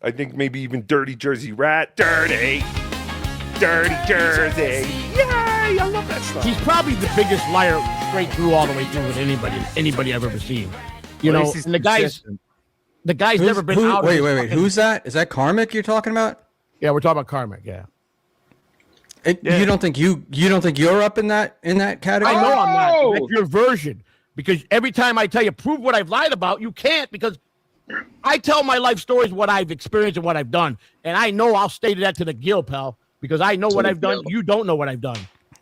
I think maybe even Dirty Jersey Rat. Dirty Jersey. Yay! I love that song. He's probably the biggest liar straight through all the way through with anybody I've ever seen. You know, and the guy's never been out. Wait. Who's that? Is that Karmic you're talking about? Yeah, we're talking about Karmic. Yeah. You don't think you're up in that category? I know I'm not. That's your version. Because every time I tell you, prove what I've lied about, you can't, because I tell my life stories, what I've experienced and what I've done. And I know I'll state that to the gill, pal, because I know what I've done. You don't know what I've done.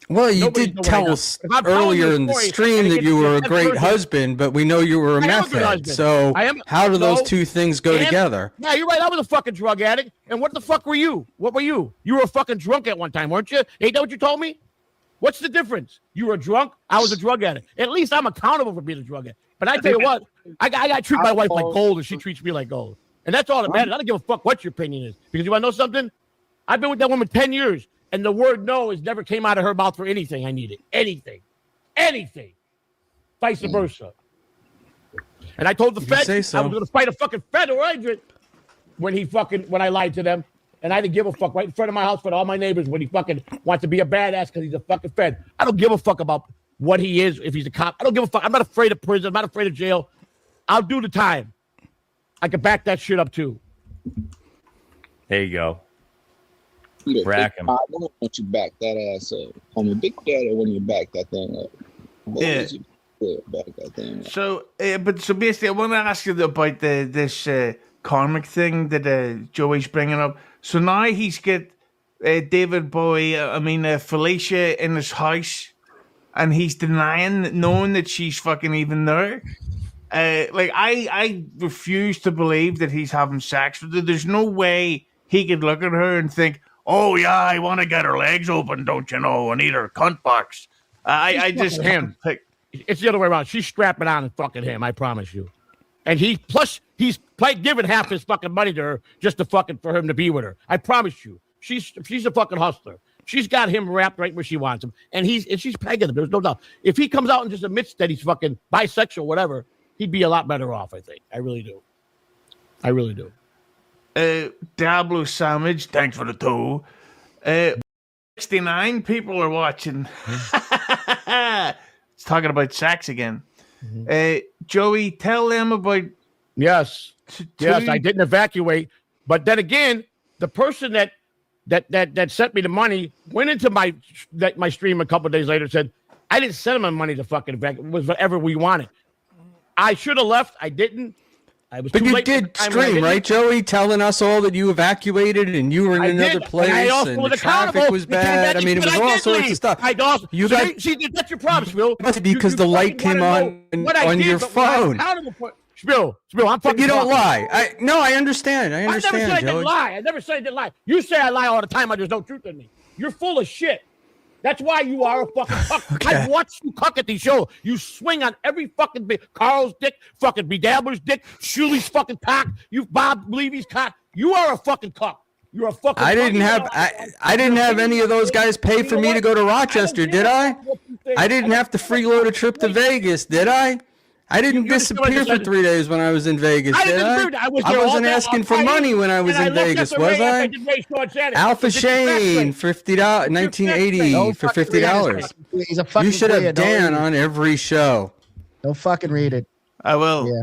Well, you did tell us earlier in the stream that you were a great husband, but we know you were a meth head. So how do those two things go together? Yeah, you're right. I was a fucking drug addict. And what the fuck were you? What were you? You were a fucking drunk at one time, weren't you? Ain't that what you told me? What's the difference? You were a drunk. I was a drug addict. At least I'm accountable for being a drug addict. But I tell you what, I got to treat my wife like gold, and she treats me like gold. And that's all that matters. I don't give a fuck what your opinion is. Because you want to know something? I've been with that woman 10 years, and the word no has never came out of her mouth for anything I needed. Anything. Vice versa. And I told the feds I was going to fight a fucking federal agent when I lied to them. And I didn't give a fuck right in front of my house for all my neighbors when he fucking wants to be a badass because he's a fucking fed. I don't give a fuck about what he is, if he's a cop. I don't give a fuck. I'm not afraid of prison. I'm not afraid of jail. I'll do the time. I can back that shit up too. There you go. Rack him. I don't want you back that ass up. On the big daddy when you back that thing up. Yeah. Back that thing up. So basically, I want to ask you about this Karmic thing that Joey's bringing up. So now he's got David Bowie, Felicia in his house, and he's denying, knowing that she's fucking even there. I refuse to believe that he's having sex with her. There's no way he could look at her and think, oh yeah, I want to get her legs open, don't you know, and eat her cunt box. I just can't pick. It's the other way around. She's strapping on and fucking him, I promise you. And he's giving half his fucking money to her just to fucking for him to be with her. I promise you. She's a fucking hustler. She's got him wrapped right where she wants him. And she's pegging him. There's no doubt. If he comes out and just admits that he's fucking bisexual, whatever, he'd be a lot better off, I think. I really do. Diablo Sandwich, thanks for the toe. 69 people are watching. It's talking about sex again. Mm-hmm. Joey, tell them about. Yes, I didn't evacuate, but then again, the person that sent me the money went into my stream a couple of days later and said I didn't send him the money to fucking evacuate. It was whatever we wanted. I should have left. I didn't. I was. But you did stream, right, Joey? Telling us all that you evacuated and you were in another place and the traffic was bad. I mean, it was all sorts of stuff. That's your problem, Schmuel. Because the light came on your phone. Schmuel, I'm fucking. You don't lie. I understand. I never said I didn't lie. I never said I didn't lie. You say I lie all the time. There's no truth in me. You're full of shit. That's why you are a fucking cuck. Okay. I've watched you cuck at these shows. You swing on every fucking Carl's dick, fucking Bedabbler's dick, Shuli's fucking cock, you Bob Levy's cock. You are a fucking cuck. You're a fucking. I didn't have any of those guys pay for me to go to Rochester, did I? I didn't have to freeload a trip to Vegas, did I? I didn't disappear for 3 days when I was in Vegas, did I? I wasn't asking for money when I was in Vegas, was I? Alpha Shane, $50, 1980 for $50. He's a fucking. You should have Dan on every show. Don't fucking read it. I will. Yeah.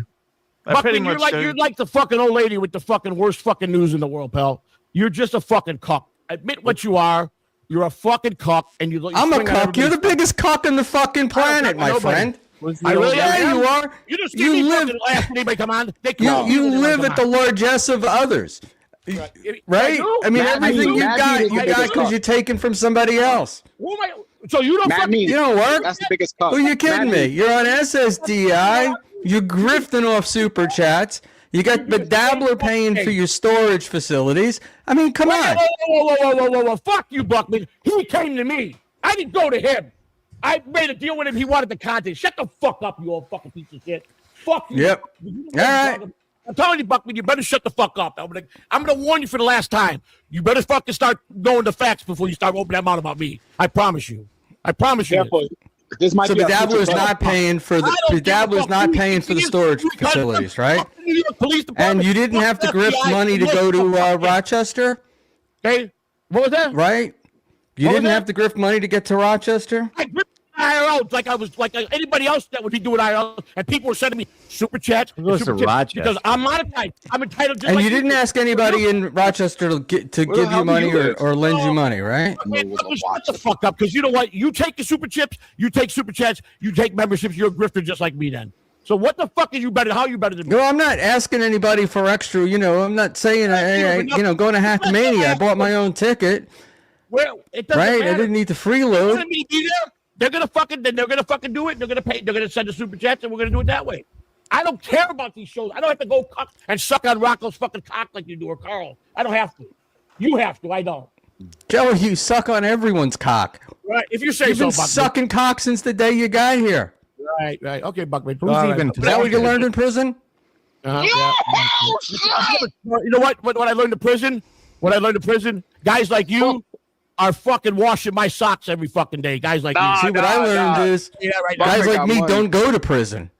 Buckman, you're like the fucking old lady with the fucking worst fucking news in the world, pal. You're just a fucking cuck. Admit what you are. You're a fucking cuck, and I'm a cuck. You're the biggest cuck on the fucking planet, my friend. I really am. You are. You just live. Anybody come on? You live at the largesse of others, right? I mean, everything you got because you're taking from somebody else. So you don't fucking. You don't work. That's the biggest cup. Who are you kidding me? You're on SSDI. You're grifting off super chats. You got Bedabbler paying for your storage facilities. I mean, come on. Whoa. Fuck you, Buckman. He came to me. I didn't go to him. I made a deal with him. He wanted the content. Shut the fuck up, you old fucking piece of shit. Fuck you. Yep. All right. I'm telling you, Buckman, you better shut the fuck up. I'm gonna warn you for the last time. You better fucking start knowing the facts before you start opening that mouth about me. I promise you. Careful. This might So be the our future dabbler's brother. not paying for the dabbler's not paying for the storage facilities, right? And you didn't have to grift money to go to Rochester, Okay, what was that? right? You What was didn't that? have to grift money to get to Rochester. I gripped IRL like I was like anybody else that would be doing IRL, and people were sending me super chats. Who goes to super chats Rochester? because I'm monetized. I'm entitled. Just And like you didn't ask anybody in Rochester to give hell you do money you live? or lend you money, right? Man, shut the fuck up, because you know what? You take the super chips, you take super chats, you take memberships. You're a grifter just like me. Then, so what the fuck is you better? How are you better than me? No, I'm not asking anybody for extra. I'm not saying going to Hackmania. I bought my own ticket, Where it doesn't right? matter. I didn't need the They're freeload. gonna be there. They're gonna fucking do it. They're gonna pay. They're gonna send the super chats, and we're gonna do it that way. I don't care about these shows. I don't have to go and suck on Rocco's fucking cock like you do, or Carl. I don't have to. You have to. I don't. Joe, you suck on everyone's cock. Right? If you say You've so, been Buckman. sucking cock since the day you got here. Right. Okay, Buckman. Who's All right. even- Is that what you learned in prison? Yeah. You know what I learned in prison? What I learned in prison? Guys like you are fucking washing my socks every fucking day. Guys like you. See, what I learned is Yeah, right. guys Buckman like got me money. don't go to prison.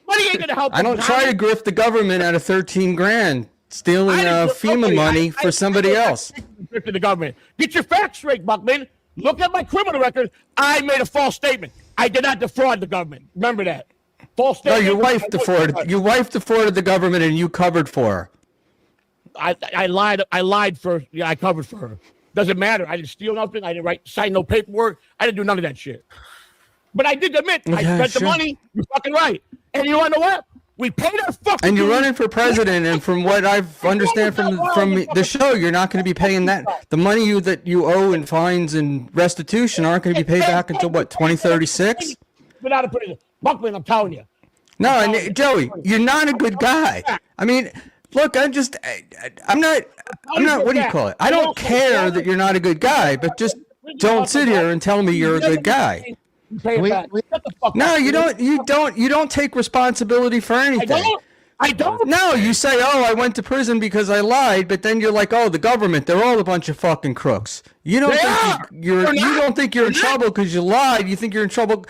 Money ain't gonna help. I don't try to grift the government out of 13 grand, stealing FEMA money for somebody else. To the government. Get your facts straight, Buckman. Look at my criminal record. I made a false statement. I did not defraud the government. Remember that. False No, statement. your wife defrauded. Your wife defrauded the government, and you covered for her. I lied. I lied for. Yeah, I covered for her. Doesn't matter. I didn't steal nothing. I didn't sign no paperwork. I didn't do none of that shit. But I did admit I Yeah, spent sure. the money. You're fucking right. And you want to know what? We paid our fucking. And you're dues. running for president, and from what I've understand from the show, you're not going to be paying that. The money that you owe in fines and restitution aren't going to be paid back until what, 2036? Get out of prison, Buckman. I'm telling you. No, and Joey, you're not a good guy. I mean, look, I'm not. What do you call it? I don't care that you're not a good guy, but just don't sit here and tell me you're a good guy. You pay it back. Shut the fuck No, up. you don't take responsibility for anything. I don't. No, you say, "Oh, I went to prison because I lied," but then you're like, "Oh, the government, they're all a bunch of fucking crooks." You don't think you're in trouble because you lied. You think you're in trouble.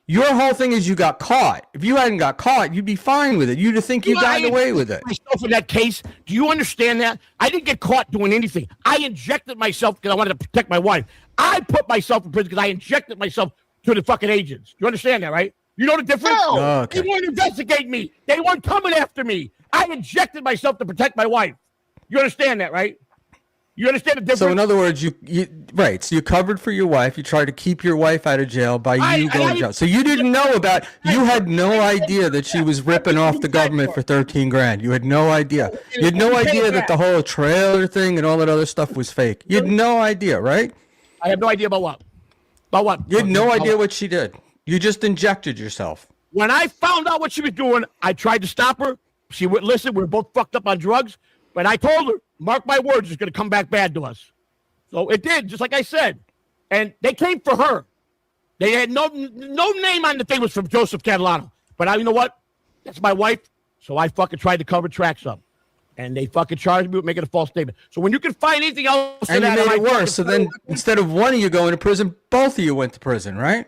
Your whole thing is you got caught. If you hadn't got caught, you'd be fine with it. You'd think you got away with it. Myself in that case, do you understand that? I didn't get caught doing anything. I injected myself because I wanted to protect my wife. I put myself in prison because I injected myself to the fucking agents. You understand that, right? You know the difference? Oh, okay. They weren't investigating me. They weren't coming after me. I injected myself to protect my wife. You understand that, right? You understand the difference? So in other words, right. So you covered for your wife. You tried to keep your wife out of jail by you going to jail. So you didn't know about. You had no idea that she was ripping off the government for 13 grand. You had no idea. You had no idea that the whole trailer thing and all that other stuff was fake. You had no idea, right? I have no idea about what. About what? You had no idea what she did. You just injected yourself. When I found out what she was doing, I tried to stop her. She wouldn't listen. We're both fucked up on drugs. But I told her, mark my words, it's going to come back bad to us. So it did, just like I said. And they came for her. They had no name on the thing was from Joseph Catalano. But you know what? That's my wife. So I fucking tried to cover tracks up. And they fucking charged me with making a false statement. So when you can find anything else, And you made it worse. So then instead of one of you going to prison, both of you went to prison, right?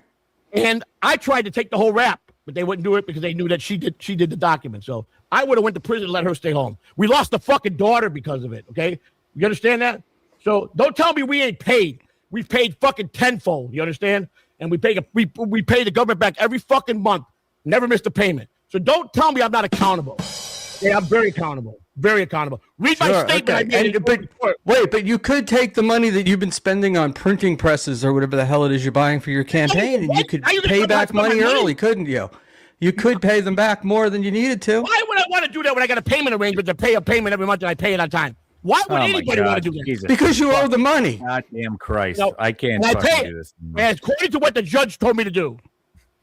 And I tried to take the whole rap, but they wouldn't do it because they knew that she did the document. So I would have went to prison and let her stay home. We lost a fucking daughter because of it. Okay, you understand that? So don't tell me we ain't paid. We paid fucking tenfold. You understand? And we pay the government back every fucking month. Never missed a payment. So don't tell me I'm not accountable. Yeah, I'm very accountable. Very accountable. Read my statement. Okay. I made But you could take the money that you've been spending on printing presses or whatever the hell it is you're buying for your campaign, and you could pay back money early, couldn't you? You could pay them back more than you needed to. Why would I want to do that when I got a payment arrangement to pay a payment every month and I pay it on time? Why would anybody want to do that? Jesus. Because you owe the money. Goddamn Christ. No, I can't and I fucking pay do it. this. And according to what the judge told me to do.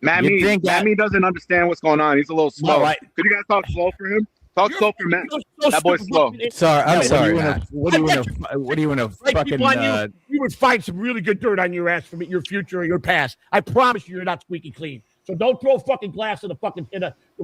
Mammy doesn't understand what's going on. He's a little slow. right. Could you guys talk slow for him? Talk slow for Matt. That boy's slow. Sorry, I'm sorry, What Matt. do you want to Like fucking? people on you would find some really good dirt on your ass from your future or your past. I promise you're not squeaky clean. So don't throw fucking glass in the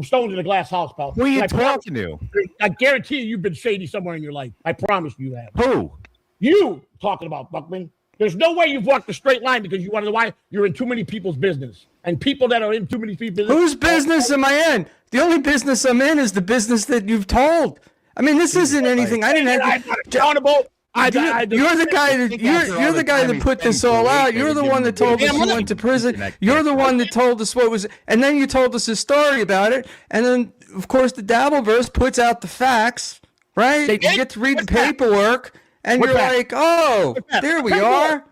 stones in the glass house, pal. Who are you I talking to? I guarantee you've been shady somewhere in your life. I promise you have. Who? You talking about Buckman? There's no way you've walked a straight line because you want to know why? You're in too many people's business. And people that are in too many people. Whose business am I in? The only business I'm in is the business that you've told. I mean, this isn't anything. I didn't have I'm not accountable. You're the guy that you're the guy that put this all out. You're the one that told us you went to prison. You're the one that told us what was, and then you told us a story about it. And then, of course, the Dabbleverse puts out the facts, right? You get to read the paperwork, and you're like, oh, there we are.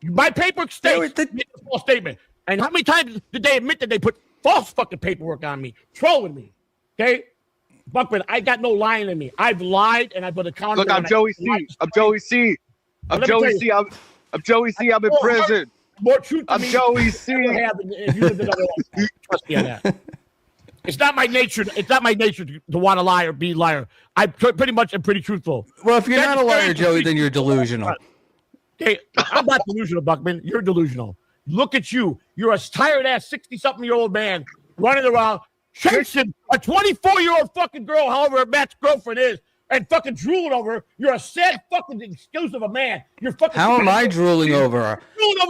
My paperwork states a false statement. And how many times did they admit that they put false fucking paperwork on me, trolling me? Okay, Buckman, I got no lying in me. I've lied and I've been accountable. Look, I'm Joey C. I'm Joey C. I'm Joey C. I'm Joey C. I'm in prison. More truth to I'm me. Joey C. If you lived another life. Trust me on that. It's not my nature. It's not my nature to want to lie or be a liar. I pretty much am pretty truthful. Well, if you're not a liar, Joey, then you're delusional. Okay, I'm not delusional, Buckman. You're delusional. Look at you. You're a tired-ass 60-something-year-old man running around chasing a 24-year-old fucking girl, however Matt's girlfriend is, and fucking drooling over her. You're a sad fucking excuse of a man. You're fucking. How am I drooling over her?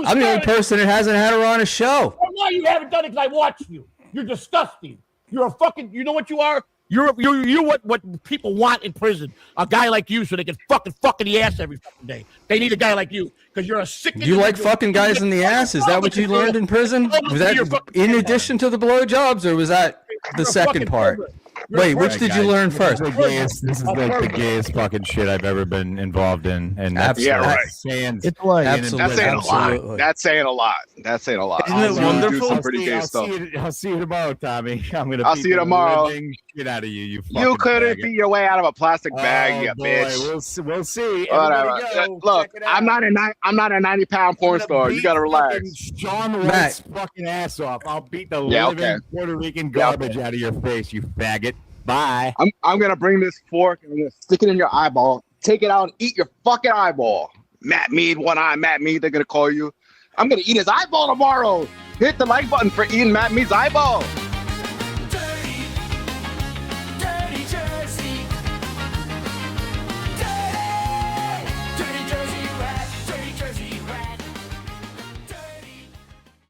I'm the only person that hasn't had her on a show. Well, no, you haven't done it because I watched you. You're disgusting. You're a fucking. You know what you are? You're what people want in prison. A guy like you, so they can fucking in the ass every fucking day. They need a guy like you because you're a sick. You like fucking guys in the ass? Is that what you learned in prison? Was that in addition to the blowjobs, or was that the second part? Wait, which did you learn first? This is like the gayest fucking shit I've ever been involved in, and that's It's like That's saying a lot. That's saying a lot. That's saying a lot. Isn't it wonderful? Do some pretty gay stuff. I'll see you tomorrow, Tommy. I'll see you tomorrow. Shit out of you. You couldn't beat your way out of a plastic bag, you bitch. We'll see. Whatever. Look, I'm not a 90-pound porn star. You gotta relax. Sean Wright's fucking ass off. I'll beat the living Puerto Rican garbage out of your face, you faggot. Bye. I'm gonna bring this fork and I'm gonna stick it in your eyeball. Take it out and eat your fucking eyeball. Matt Mead, one eye Matt Mead. They're gonna call you. I'm gonna eat his eyeball tomorrow. Hit the like button for eating Matt Mead's eyeball.